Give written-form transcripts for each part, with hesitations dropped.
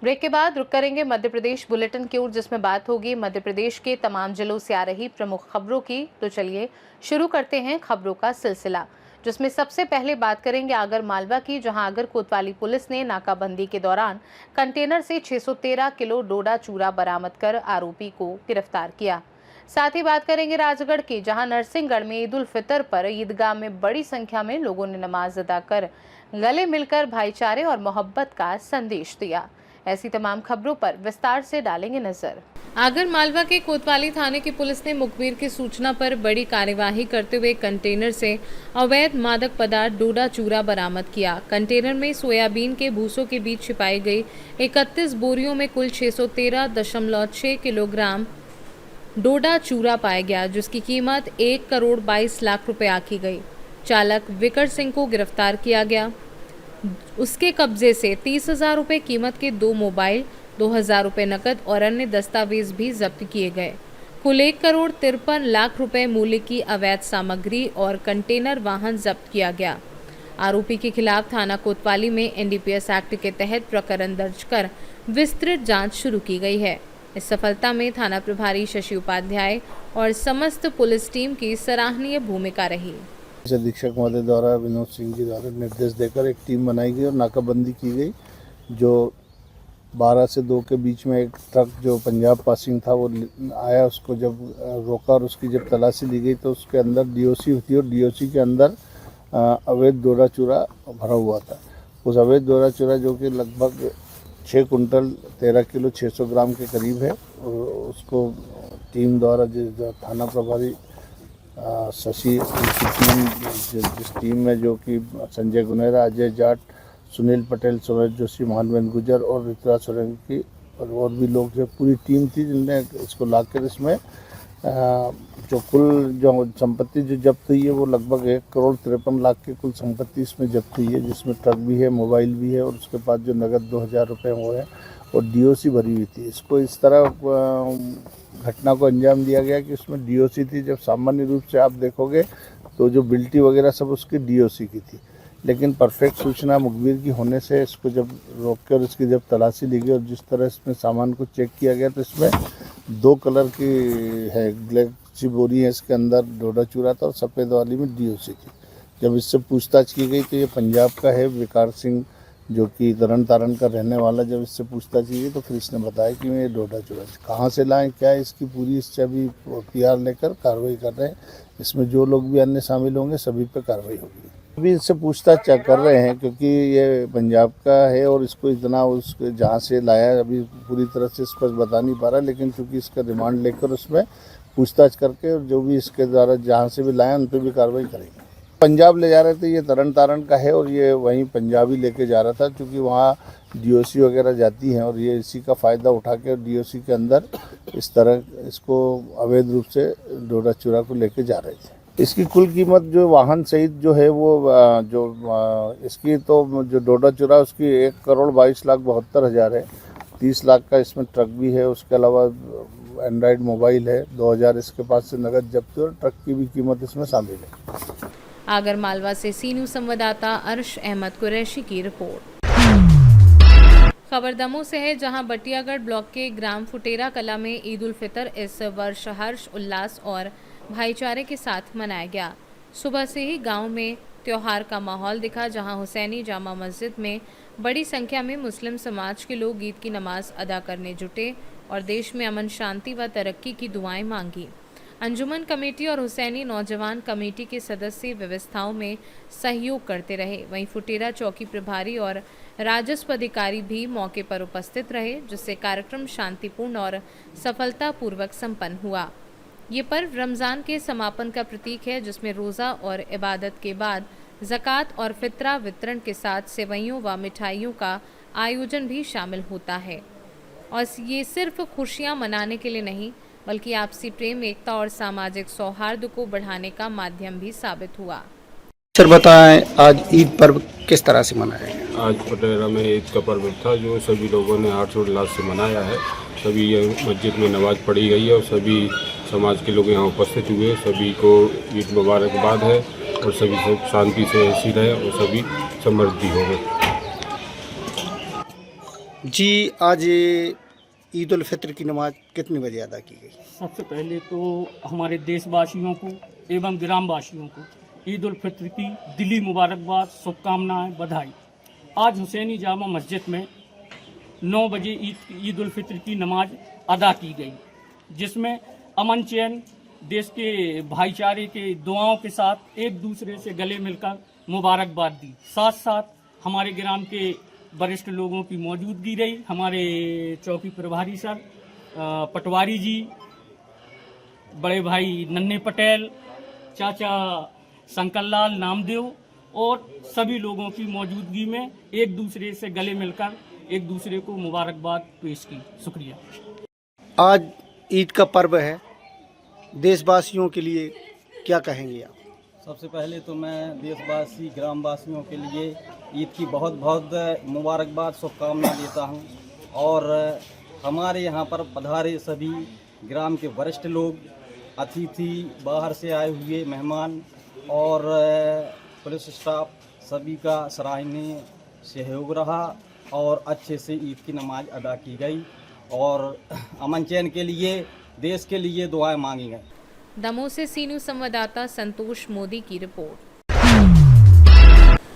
Break के बाद रुक करेंगे मध्य प्रदेश बुलेटिन की ओर, जिसमें बात होगी मध्य प्रदेश के तमाम जिलों से आ रही प्रमुख खबरों की। तो चलिए शुरू करते हैं खबरों का सिलसिला, जिसमें सबसे पहले बात करेंगे आगर मालवा की, जहां आगर कोतवाली पुलिस ने नाकाबंदी के दौरान कंटेनर से 613 किलो डोडा चूरा बरामद कर आरोपी को गिरफ्तार किया। साथ ही बात करेंगे राजगढ़ की, जहां नरसिंहगढ़ में ईद उल फितर पर ईदगाह में बड़ी संख्या में लोगों ने नमाज अदा कर गले मिलकर भाईचारे और मोहब्बत का संदेश दिया। ऐसी तमाम खबरों पर विस्तार से डालेंगे नजर। आगर मालवा के कोतवाली थाने की पुलिस ने मुखबिर की सूचना पर बड़ी कार्यवाही करते हुए कंटेनर से अवैध मादक पदार्थ डोडा चूरा बरामद किया। कंटेनर में सोयाबीन के भूसों के बीच छिपाई गई 31 बोरियों में कुल 613.6 किलोग्राम डोडा चूरा पाया गया, जिसकी कीमत 1 करोड़ 22 लाख रुपए आंकी गई। चालक विकट सिंह को गिरफ्तार किया गया। उसके कब्जे से 30,000 रुपए कीमत के 2 मोबाइल, 2,000 रुपए नकद और अन्य दस्तावेज भी जब्त किए गए। कुल 1 करोड़ 53 लाख रुपए मूल्य की अवैध सामग्री और कंटेनर वाहन जब्त किया गया। आरोपी के खिलाफ थाना कोतवाली में NDPS एक्ट के तहत प्रकरण दर्ज कर विस्तृत जांच शुरू की गई है। इस सफलता में थाना प्रभारी शशि उपाध्याय और समस्त पुलिस टीम की सराहनीय भूमिका रही। अधीक्षक महोदय द्वारा विनोद सिंह जी द्वारा निर्देश देकर एक टीम बनाई गई और नाकाबंदी की गई। जो 12 से 2 के बीच में एक ट्रक जो पंजाब पासिंग था वो आया, उसको जब रोका और उसकी जब तलाशी ली गई तो उसके अंदर DOC होती है और DOC के अंदर अवैध डोडा चूरा भरा हुआ था। उस अवैध डोडा चूरा जो कि लगभग 6 कुंटल 13 किलो 600 ग्राम के करीब है, और उसको टीम द्वारा जो थाना प्रभारी शशि जिस टीम में जो कि संजय गुनेरा, अजय जाट, सुनील पटेल, सूरज जोशी, मोहनवेंद्र गुजर और ऋतुराज सोलंकी और भी लोग जो पूरी टीम थी, जिनने इसको लाकर इसमें जो कुल जो संपत्ति जो जब्त हुई है वो लगभग 1 करोड़ 53 लाख की कुल संपत्ति इसमें जब्त हुई है, जिसमें ट्रक भी है, मोबाइल भी है और उसके बाद जो नगद 2,000 रुपये वो है और DOC भरी हुई थी। इसको इस तरह घटना को अंजाम दिया गया कि उसमें DOC थी। जब सामान्य रूप से आप देखोगे तो जो बिल्टी वगैरह सब उसकी DOC की थी, लेकिन परफेक्ट सूचना मुखबिर की होने से इसको जब रोक कर इसकी जब तलाशी ली गई और जिस तरह इसमें सामान को चेक किया गया तो इसमें 2 कलर की है, ब्लैक सी बोरी है, इसके अंदर डोडा चूरा था और सफ़ेद वाली में DOC थी। जब इससे पूछताछ की गई तो ये पंजाब का है, विकार सिंह, जो कि तरन तारण का रहने वाला। जब इससे पूछताछ की गई तो फिर इसने बताया कि मैं ये डोडा चूरा कहाँ से लाएं, क्या है इसकी पूरी, इससे अभी PR लेकर कार्रवाई कर रहे हैं। इसमें जो लोग भी अन्य शामिल होंगे सभी पे कार्रवाई होगी। अभी इससे पूछताछ कर रहे हैं क्योंकि ये पंजाब का है और इसको इतना उस जहाँ से लाया अभी पूरी तरह से स्पष्ट बता नहीं पा रहा, लेकिन क्योंकि इसका रिमांड लेकर उसमें पूछताछ करके और जो भी इसके द्वारा जहाँ से भी लाया उन पर भी कार्रवाई करेंगे। पंजाब ले जा रहे थे, ये तरन तारण का है और ये वहीं पंजाब ही लेके जा रहा था, क्योंकि वहाँ DOC वगैरह जाती हैं और ये इसी का फ़ायदा उठा के DOC के अंदर इस तरह इसको अवैध रूप से डोडा चूरा को लेके जा रहे थे। इसकी कुल कीमत जो वाहन सहित जो है वो इसकी तो जो डोडा चूरा उसकी 1 करोड़ 22 लाख 72 हज़ार है। 30 लाख का इसमें ट्रक भी है, उसके अलावा एंड्रॉयड मोबाइल है, 2,000 इसके पास से नगद जब्त और ट्रक की भी कीमत इसमें शामिल है। आगर मालवा से सी न्यूज़ संवाददाता अर्श अहमद कुरैशी की रिपोर्ट। खबर दमोह से है, जहां बटियागढ़ ब्लॉक के ग्राम फुटेरा कला में ईद उल फितर इस वर्ष हर्ष उल्लास और भाईचारे के साथ मनाया गया। सुबह से ही गांव में त्योहार का माहौल दिखा, जहां हुसैनी जामा मस्जिद में बड़ी संख्या में मुस्लिम समाज के लोग ईद की नमाज अदा करने जुटे और देश में अमन, शांति व तरक्की की दुआएं मांगी। अंजुमन कमेटी और हुसैनी नौजवान कमेटी के सदस्य व्यवस्थाओं में सहयोग करते रहे। वहीं फुटेरा चौकी प्रभारी और राजस्व अधिकारी भी मौके पर उपस्थित रहे, जिससे कार्यक्रम शांतिपूर्ण और सफलतापूर्वक संपन्न हुआ। ये पर्व रमज़ान के समापन का प्रतीक है, जिसमें रोज़ा और इबादत के बाद ज़कात और फितरा वितरण के साथ सेवइयों व मिठाइयों का आयोजन भी शामिल होता है। और ये सिर्फ खुशियाँ मनाने के लिए नहीं, बल्कि आपसी प्रेम, एकता और सामाजिक सौहार्द को बढ़ाने का माध्यम भी साबित हुआ। सर बताएं, आज ईद पर्व किस तरह से मनाया गया? आज फुटेरा में ईद का पर्व था जो सभी लोगों ने हर्षोल्लास से मनाया है। सभी मस्जिद में नमाज पढ़ी गई है और सभी समाज के लोग यहाँ उपस्थित हुए। सभी को ईद मुबारकबाद है और सभी से शांति से ऐसी रहे और सभी समृद्धि हो गए। जी, आज ईद उल फित्र की नमाज कितने बजे अदा की गई? सबसे पहले तो हमारे देशवासियों को एवं ग्रामवासियों को ईद उल फित्र की दिली मुबारकबाद, शुभकामनाएं, बधाई। आज हुसैनी जामा मस्जिद में 9 बजे ईद उल फित्र की नमाज अदा की गई, जिसमें अमन चैन, देश के भाईचारे के दुआओं के साथ एक दूसरे से गले मिलकर मुबारकबाद दी। साथ साथ हमारे ग्राम के वरिष्ठ लोगों की मौजूदगी रही। हमारे चौकी प्रभारी सर पटवारी जी, बड़े भाई नन्हे पटेल, चाचा शंकरलाल नामदेव और सभी लोगों की मौजूदगी में एक दूसरे से गले मिलकर एक दूसरे को मुबारकबाद पेश की। शुक्रिया। आज ईद का पर्व है, देशवासियों के लिए क्या कहेंगे आप? सबसे पहले तो मैं देशवासी ग्रामवासियों के लिए ईद की बहुत बहुत मुबारकबाद, शुभकामना देता हूं। और हमारे यहाँ पर पधारे सभी ग्राम के वरिष्ठ लोग, अतिथि, बाहर से आए हुए मेहमान और पुलिस स्टाफ, सभी का सराहनीय सहयोग रहा और अच्छे से ईद की नमाज अदा की गई और अमन चैन के लिए, देश के लिए दुआएं मांगी गई। दमोह से सी न्यूज़ संवाददाता संतोष मोदी की रिपोर्ट।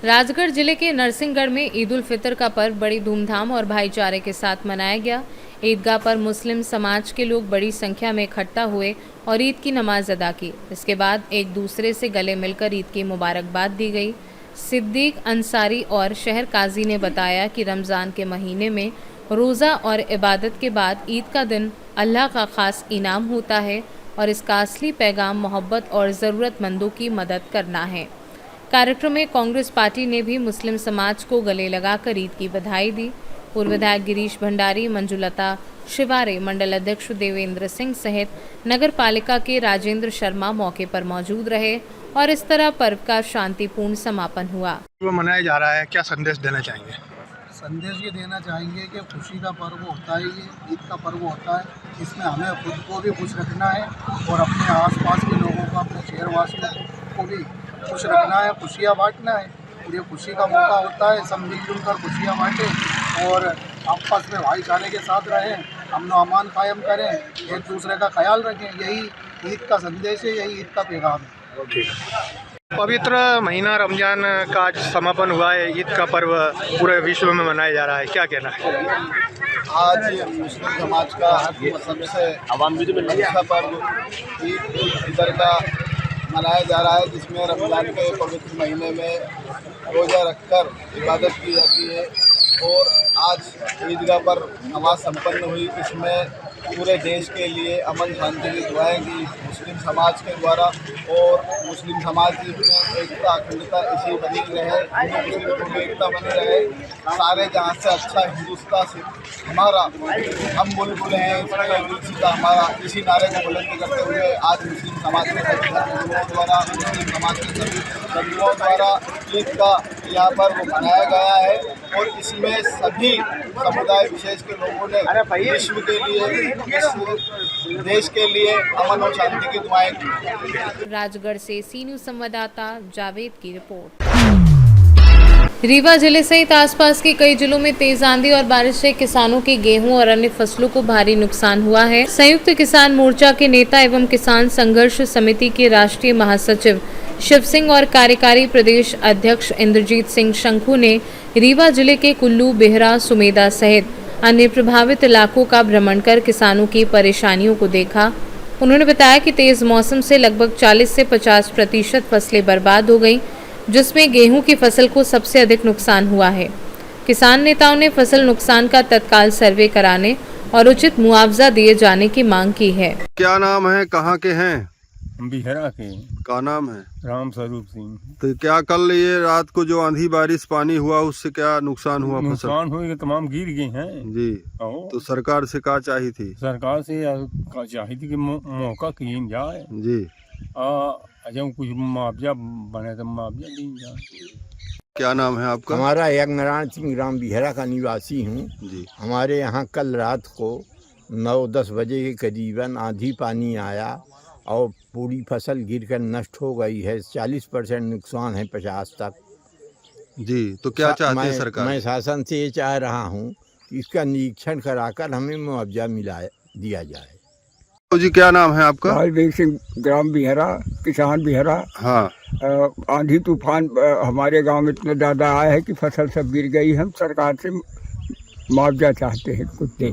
राजगढ़ जिले के नरसिंहगढ़ में ईद उल फितर का पर्व बड़ी धूमधाम और भाईचारे के साथ मनाया गया। ईदगाह पर मुस्लिम समाज के लोग बड़ी संख्या में इकट्ठा हुए और ईद की नमाज अदा की। इसके बाद एक दूसरे से गले मिलकर ईद की मुबारकबाद दी गई। सिद्दीक अंसारी और शहर काजी ने बताया कि रमज़ान के महीने में रोज़ा और इबादत के बाद ईद का दिन अल्लाह का ख़ास इनाम होता है और इसका असली पैगाम मोहब्बत और ज़रूरतमंदों की मदद करना है। कार्यक्रम में कांग्रेस पार्टी ने भी मुस्लिम समाज को गले लगाकर ईद की बधाई दी। पूर्व विधायक गिरीश भंडारी, मंजुलता शिवारे, मंडल अध्यक्ष देवेंद्र सिंह सहित नगर पालिका के राजेंद्र शर्मा मौके पर मौजूद रहे और इस तरह पर्व का शांतिपूर्ण समापन हुआ। वो मनाया जा रहा है, क्या संदेश देना चाहेंगे? संदेश ये देना चाहेंगे कि खुशी का पर्व होता है, ये ईद का पर्व होता है, इसमें हमें खुद को भी खुश रखना है और अपने आसपास के लोगों को, अपने शहरवासियों को भी खुश रखना है, खुशियाँ बांटना है। और ये खुशी का मौका होता है, सब मिलजुल कर खुशियाँ बांटें और आपस में भाईचारे के साथ रहें, अमन अमान कायम करें, एक दूसरे का ख्याल रखें। यही ईद का संदेश है, यही ईद का पैगाम है। पवित्र महीना रमजान का आज समापन हुआ है, ईद का पर्व पूरे विश्व में मनाया जा रहा है, क्या कहना है? आज मुस्लिम समाज का सबसे अच्छा पर्व ईद उल फितर का मनाया जा रहा है, जिसमें रमज़ान के पवित्र महीने में रोज़ा रखकर इबादत की जाती है और आज ईदगाह पर नमाज संपन्न हुई। इसमें पूरे देश के लिए अमन शांति की दुआएं की मुस्लिम समाज के द्वारा और मुस्लिम समाज में एकता, अखंडता इसी बनी रहे, हिंदू मुस्लिम की एकता बनी रहे। सारे जहाँ से अच्छा हिंदुस्तान से हमारा हम बुलबुल हैं, इसका दिलसिता हमारा, इसी नारे को बुलंद करते हुए आज मुस्लिम समाज के सभी धर्मगुरुओं द्वारा, मुस्लिम समाज के सभी धर्मगुरुओं द्वारा ईद का यहाँ पर वो मनाया गया है और इसमें सभी समुदाय विशेष के लोगों ने विश्व के लिए, इस देश के लिए अमन और शांति की दुआएं की। राजगढ़ से सी न्यूज़ संवाददाता जावेद की रिपोर्ट। रीवा जिले सहित आसपास के कई जिलों में तेज आंधी और बारिश से किसानों के गेहूं और अन्य फसलों को भारी नुकसान हुआ है। संयुक्त किसान मोर्चा के नेता एवं किसान संघर्ष समिति के राष्ट्रीय महासचिव शिव सिंह और कार्यकारी प्रदेश अध्यक्ष इंद्रजीत सिंह शंखू ने रीवा जिले के कुल्लू, बेहरा, सुमेधा सहित अन्य प्रभावित इलाकों का भ्रमण कर किसानों की परेशानियों को देखा। उन्होंने बताया कि तेज मौसम से लगभग 40 से 50% फसलें बर्बाद हो गईं, जिसमें गेहूं की फसल को सबसे अधिक नुकसान हुआ है। किसान नेताओं ने फसल नुकसान का तत्काल सर्वे कराने और उचित मुआवजा दिए जाने की मांग की है। क्या नाम है, कहाँ के हैं? हम बिहरा के। का नाम है? राम स्वरूप सिंह। तो क्या कल ये रात को जो आंधी बारिश पानी हुआ उससे क्या नुकसान हुआ? नुकसान हुए, तमाम गिर गए हैं जी। तो सरकार से क्या चाहिए थी? सरकार से चाहिए थी कि मौका किए जाए जी, जब कुछ मुआवजा बने तो मुआवजा दी जाए। क्या नाम है आपका? हमारा यज्ञनारायण सिंह ग्राम बिहरा का निवासी हूँ जी। हमारे यहाँ कल रात को 9-10 बजे के करीबन आंधी पानी आया और पूरी फसल गिरकर नष्ट हो गई है। 40% नुकसान है, 50 तक। जी। तो क्या चाहते हैं सरकार? मैं शासन से ये चाह रहा हूँ इसका निरीक्षण कराकर हमें मुआवजा दिया जाए। तो जी क्या नाम है आपका? बालवीर सिंह, ग्राम बिहरा, किसान बिहरा। हाँ, आंधी तूफान हमारे गांव में इतना ज़्यादा आया है कि फसल सब गिर गई। हम सरकार से मुआवजा चाहते हैं, कुछ दे।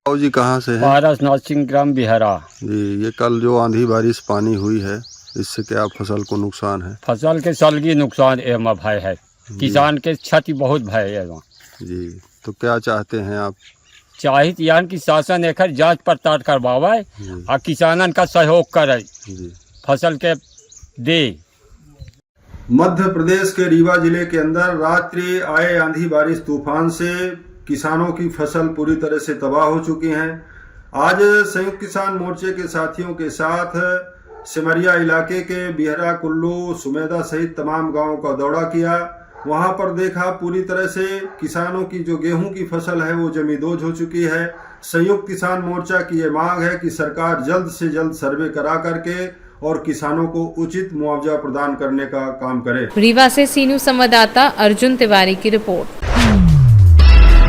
तो जी कहाँ से है? पारसनाथ सिंह, ग्राम बिहरा। जी, ये कल जो आंधी बारिश पानी हुई है, इससे क्या फसल को नुकसान है? फसल के सलगी नुकसान एवं भय है, किसान के क्षति बहुत भय है। जी, तो क्या चाहते हैं आप? चाहिए यान की शासन एक जांच पड़ताल करवावे और किसानन का सहयोग करे, फसल के दे। मध्य प्रदेश के रीवा जिले के अंदर रात्रि आए आंधी बारिश तूफान से किसानों की फसल पूरी तरह से तबाह हो चुकी है। आज संयुक्त किसान मोर्चे के साथियों के साथ सिमरिया इलाके के बिहरा, कुल्लू, सुमेदा सहित तमाम गांवों का दौरा किया। वहां पर देखा पूरी तरह से किसानों की जो गेहूं की फसल है वो जमींदोज हो चुकी है। संयुक्त किसान मोर्चा की ये मांग है कि सरकार जल्द से जल्द सर्वे करा करके और किसानों को उचित मुआवजा प्रदान करने का काम करे। रीवा से सी न्यूज़ संवाददाता अर्जुन तिवारी की रिपोर्ट।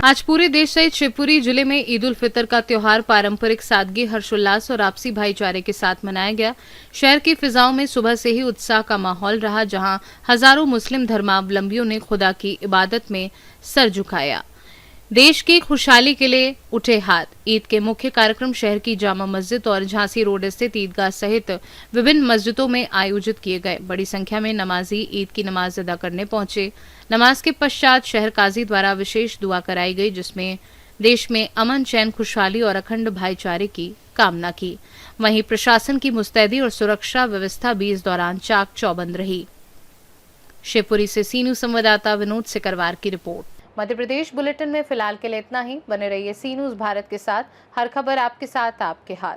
आज पूरे देश सहित शिवपुरी जिले में ईद उल फितर का त्योहार पारंपरिक सादगी, हर्षोल्लास और आपसी भाईचारे के साथ मनाया गया। शहर की फिजाओं में सुबह से ही उत्साह का माहौल रहा, जहां हजारों मुस्लिम धर्मावलंबियों ने खुदा की इबादत में सर झुकाया। देश की खुशहाली के लिए उठे हाथ। ईद के मुख्य कार्यक्रम शहर की जामा मस्जिद और झांसी रोड स्थित ईदगाह सहित विभिन्न मस्जिदों में आयोजित किए गए। बड़ी संख्या में नमाजी ईद की नमाज अदा करने पहुंचे। नमाज के पश्चात शहर काजी द्वारा विशेष दुआ कराई गई, जिसमें देश में अमन, चैन, खुशहाली और अखंड भाईचारे की कामना की। वहीं प्रशासन की मुस्तैदी और सुरक्षा व्यवस्था भी इस दौरान चाक चौबंद रही। शिवपुरी से सी न्यूज़ संवाददाता विनोद सिकरवार की रिपोर्ट। मध्य प्रदेश बुलेटिन में फिलहाल के लिए इतना ही। बने रहिए सी न्यूज़ भारत के साथ। हर खबर आपके साथ, आपके हाथ।